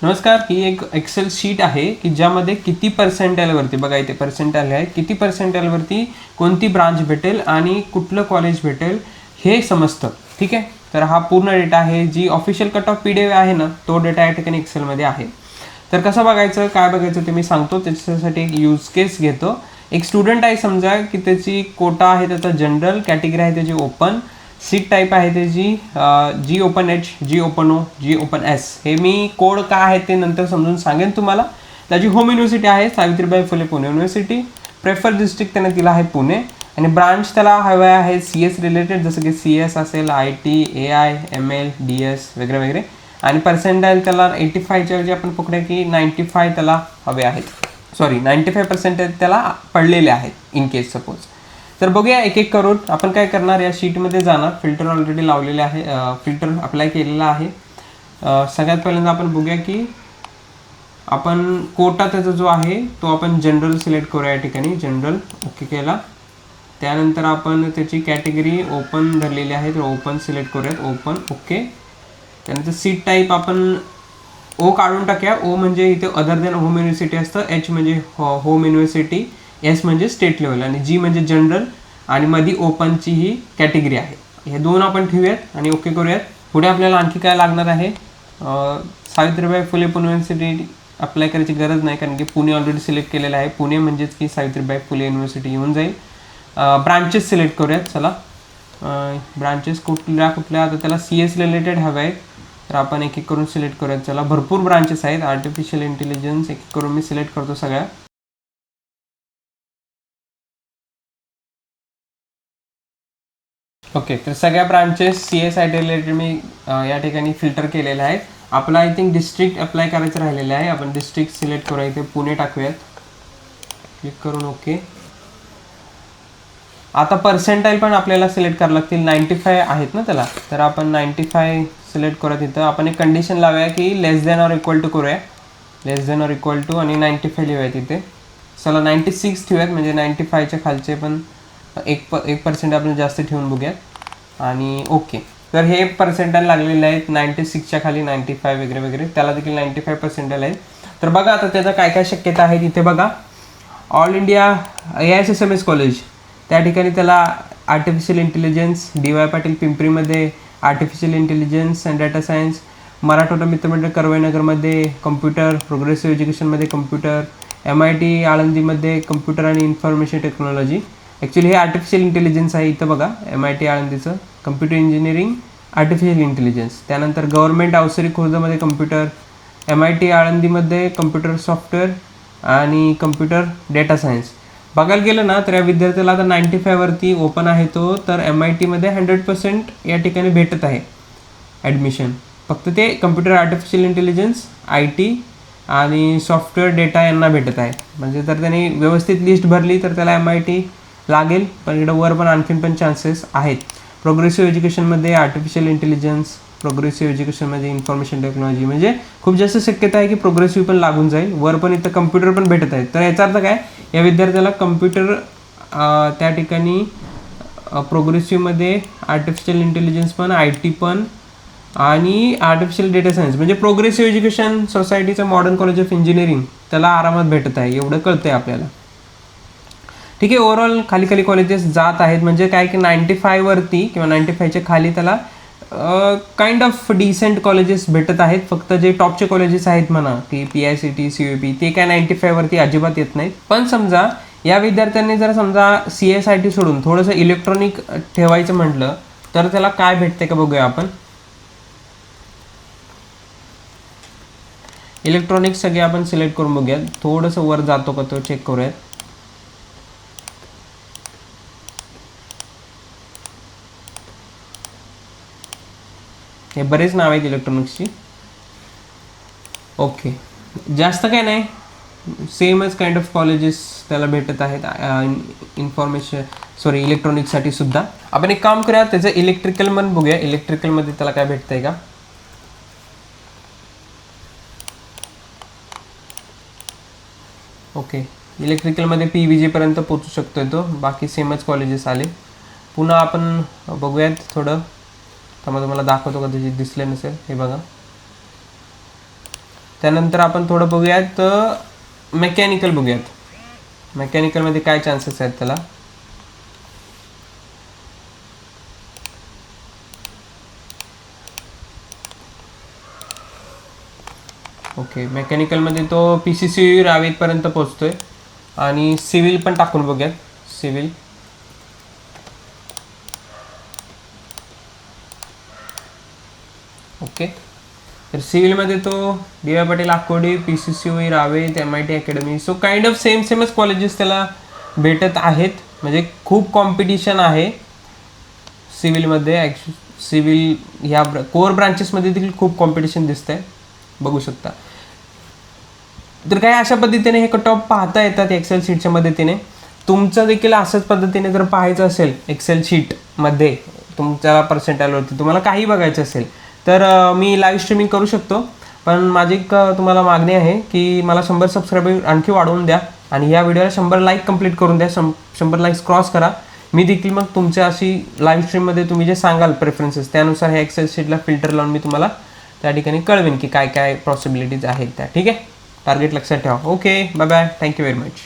नमस्कार, ही एक Excel sheet आहे की ज्यामध्ये किती पर्सेंटाईलवरती, बघा इथे पर्सेंटाईल आहे, किती पर्सेंटाईलवरती कोणती ब्रांच भेटेल आणि कुठलं कॉलेज भेटेल हे समजतं. ठीक आहे, तर हा पूर्ण डेटा आहे. जी ऑफिशियल कट ऑफ PDF आहे ना, तो डेटा या ठिकाणी एक्सेलमध्ये आहे. तर कसं बघायचं, काय बघायचं ते मी सांगतो. त्याच्यासाठी एक यूज केस घेतो. एक स्टुडंट आहे समजा की त्याची कोटा आहे त्याचा जनरल, कॅटेगरी आहे त्याची ओपन, सीट टाईप आहे त्याची जी ओपन एच, जी ओपन ओ, जी ओपन एस. हे मी कोड काय आहे ते नंतर समजून सांगेन तुम्हाला. त्याची होम युनिव्हर्सिटी आहे Savitribai Phule Pune university. Prefer district त्याने दिला आहे पुणे आणि ब्रांच त्याला हवे आहे CS रिलेटेड, जसं की CS असेल, IT, AI, ML, DS वगैरे वगैरे. आणि पर्सेंटाईल त्याला 85च्या ऐवजी आपण पकडूया की 95 त्याला हवे आहेत. सॉरी 95% त्याला पडलेले आहेत इन केस सपोज. तर बघूया एक एक करून. आपण काय करणार, या शीटमध्ये जाणार. फिल्टर ऑलरेडी लावलेले आहे, फिल्टर अप्लाय केलेला आहे. सगळ्यात पहिल्यांदा आपण बघूया की आपण कोटा त्याचा जो आहे तो आपण जनरल सिलेक्ट करूया. या ठिकाणी जनरल ओके केला. त्यानंतर आपण त्याची कॅटेगरी ओपन धरलेली आहे, तर ओपन सिलेक्ट करूयात, ओपन ओके. त्यानंतर सीट टाईप आपण ओ काढून टाकूया. ओ म्हणजे इथे अदर दॅन होम युनिव्हर्सिटी असतं, एच म्हणजे होम युनिव्हर्सिटी, एस म्हणजे स्टेट लेवल आणि जी म्हणजे जनरल आणि मध्ये ओपनची ही कॅटेगरी आहे. हे दोन आपण ठेवूयात आणि ओके करूयात. पुढे आपल्याला आणखी काय लागणार आहे, सावित्रीबाई फुले पुणे युनिव्हर्सिटी अप्लाय करायची गरज नाही कारण की पुणे ऑलरेडी सिलेक्ट केलेलं आहे. पुणे म्हणजेच की सावित्रीबाई फुले युनिव्हर्सिटी येऊन जाईल. ब्रांचेस सिलेक्ट करूयात. चला ब्रांचेस कुठल्या कुठल्या, आता त्याला CS रिलेटेड हवे आहेत तर आपण एक एक करून सिलेक्ट करूयात. चला भरपूर ब्रांचेस आहेत. आर्टिफिशियल इंटेलिजन्स एक एक करून मी सिलेक्ट करतो सगळ्या. ओके, तर सगळ्या ब्रांचेस CSIT रिलेटेड मी या ठिकाणी फिल्टर केलेले आहेत. आपला आय थिंक डिस्ट्रिक्ट अप्लाय करायचं राहिलेलं आहे. आपण डिस्ट्रिक्ट सिलेक्ट करूया, इथे पुणे टाकूयात, क्लिक करून ओके. आता पर्सेंटाईल पण आपल्याला सिलेक्ट करावं लागतील. 95 आहेत ना त्याला, तर आपण 95 सिलेक्ट करूया. तिथं आपण एक कंडिशन लावूया की लेस दॅन ऑर इक्वल टू करूया, लेस दॅन ऑर इक्वल टू आणि 95 लिहूया तिथे. चला 96 ठेवूयात, म्हणजे 95च्या खालचे पण 1% आपण जास्त ठेवून बघूयात आणि ओके. तर हे पर्सेंटाईल लागलेले आहेत 96च्या खाली 95 वगैरे वगैरे, त्याला देखील 95 पर्सेंटाईल आहेत. तर बघा आता त्याचं काय काय शक्यता आहे तिथे बघा. ऑल इंडिया AISSMS कॉलेज, त्या ठिकाणी त्याला आर्टिफिशियल इंटेलिजन्स, DY पाटील पिंपरीमध्ये artificial intelligence and data science, Marathwada Mitramandal करवईनगरमध्ये कम्प्युटर, प्रोग्रेसिव्ह एज्युकेशनमध्ये कम्प्युटर, MIT आळंदीमध्ये कम्प्युटर आणि इन्फॉर्मेशन टेक्नॉलॉजी. ॲक्च्युली हे आर्टिफिशियल इंटेलिजन्स आहे इथं बघा, MIT आळंदीचं कम्प्युटर इंजिनिअरिंग आर्टिफिशियल इंटेलिजन्स. त्यानंतर गव्हर्नमेंट अवसरी खुर्दमध्ये कम्प्युटर, MIT आळंदीमध्ये कम्प्युटर सॉफ्टवेअर आणि कम्प्युटर डेटा सायन्स. बघायला गेलं ना तर या विद्यार्थ्याला आता 95 वरती ओपन आहे तो, तर MIT मध्ये 100% या ठिकाणी भेटत आहे ॲडमिशन. फक्त ते कम्प्युटर आर्टिफिशियल इंटेलिजन्स, IT आणि सॉफ्टवेअर डेटा यांना भेटत आहे. म्हणजे जर त्यांनी व्यवस्थित लिस्ट भरली तर त्याला MIT लागेल, पण इकडं वर पण आणखीन पण चान्सेस आहेत. प्रोग्रेसिव्ह एज्युकेशनमध्ये आर्टिफिशियल इंटेलिजन्स, प्रोग्रेसिव्ह एज्युकेशनमध्ये इन्फॉर्मेशन टेक्नॉलॉजी, म्हणजे खूप जास्त शक्यता आहे की प्रोग्रेसिव्ह पण लागून जाईल. वर पण इथं कम्प्युटर पण भेटत आहेत. तर याचा अर्थ काय, या विद्यार्थ्याला कम्प्युटर त्या ठिकाणी प्रोग्रेसिव्हमध्ये आर्टिफिशियल इंटेलिजन्स पण, IT पण आणि आर्टिफिशियल डेटा सायन्स म्हणजे प्रोग्रेसिव्ह एज्युकेशन सोसायटीचं मॉडर्न कॉलेज ऑफ इंजिनिअरिंग त्याला आरामात भेटत आहे, एवढं कळतं आहे आपल्याला. ठीक आहे, ओव्हरऑल खाली खाली कॉलेजेस जात आहेत. म्हणजे काय की 95 वरती किंवा 95च्या खाली त्याला काइंड ऑफ डिसेंट कॉलेजेस भेटत आहेत. फक्त जे टॉपचे कॉलेजेस आहेत म्हणा की PICT, CUP, ते काय 95 वरती अजिबात येत नाहीत. पण समजा या विद्यार्थ्यांनी जर समजा CSIT सोडून थोडंसं इलेक्ट्रॉनिक ठेवायचं म्हटलं तर त्याला काय भेटते का बघूया आपण. इलेक्ट्रॉनिक्स सगळे आपण सिलेक्ट करून बघूयात. थोडंसं वर जातो का तो चेक करूयात. हे बरेच नाव आहेत इलेक्ट्रॉनिक्सची. ओके, जास्त काय नाही, सेमच काइंड ऑफ कॉलेजेस त्याला भेटत आहेत इलेक्ट्रॉनिक्ससाठी सुद्धा. आपण एक काम करूया, त्याचं इलेक्ट्रिकल पण बघूया. इलेक्ट्रिकलमध्ये त्याला काय भेटतंय का. ओके, इलेक्ट्रिकलमध्ये PVG पर्यंत पोचू शकतोय तो. बाकी सेमच कॉलेजेस आले. पुन्हा आपण बघूयात थोडं, तर मग तुम्हाला दाखवतो का त्याची दिसले नसेल. हे बघा, त्यानंतर आपण थोडं बघूयात मेकॅनिकल बघूयात. मेकॅनिकलमध्ये काय चान्सेस आहेत त्याला. ओके, मेकॅनिकलमध्ये तो PCC रावेतपर्यंत पोहोचतोय. आणि सिव्हिल पण टाकून बघूयात. सिव्हिल ओके, तर सिव्हिलमध्ये तो DY Patil Akurdi, PCCOE Ravet, MIT academy. So kind of सेमच कॉलेजेस त्याला भेटत आहेत. म्हणजे खूप कॉम्पिटिशन आहे सिव्हिलमध्ये. सिव्हिल ह्या कोर ब्रांचेसमध्ये देखील खूप कॉम्पिटिशन दिसतंय, बघू शकता. तर काय अशा पद्धतीने हे कट ऑफ पाहता येतात एक्सेल शीटच्या मदतीने. तुमचं देखील असंच पद्धतीने जर पाहायचं असेल एक्सेल शीटमध्ये तुमच्या पर्सेंटाईलवरती तुम्हाला काही बघायचं असेल तर मी लाईव्ह स्ट्रीमिंग करू शकतो. पण माझी एक तुम्हाला मागणी आहे की मला 100 सबस्क्रायबर आणखी वाढवून द्या आणि या व्हिडिओला 100 लाईक कंप्लीट करून द्या. 100 लाईक्स क्रॉस करा. मी देखील मग तुमच्या अशी लाईव्ह स्ट्रीममध्ये तुम्ही जे सांगाल प्रेफरन्सेस त्यानुसार हे एक्सेल शीटला फिल्टर लावून मी तुम्हाला त्या ठिकाणी कळवेन की काय काय पॉसिबिलिटीज आहेत त्या. ठीक आहे, टार्गेट लक्षात ठेवा. Okay, bye bye, thank you very much.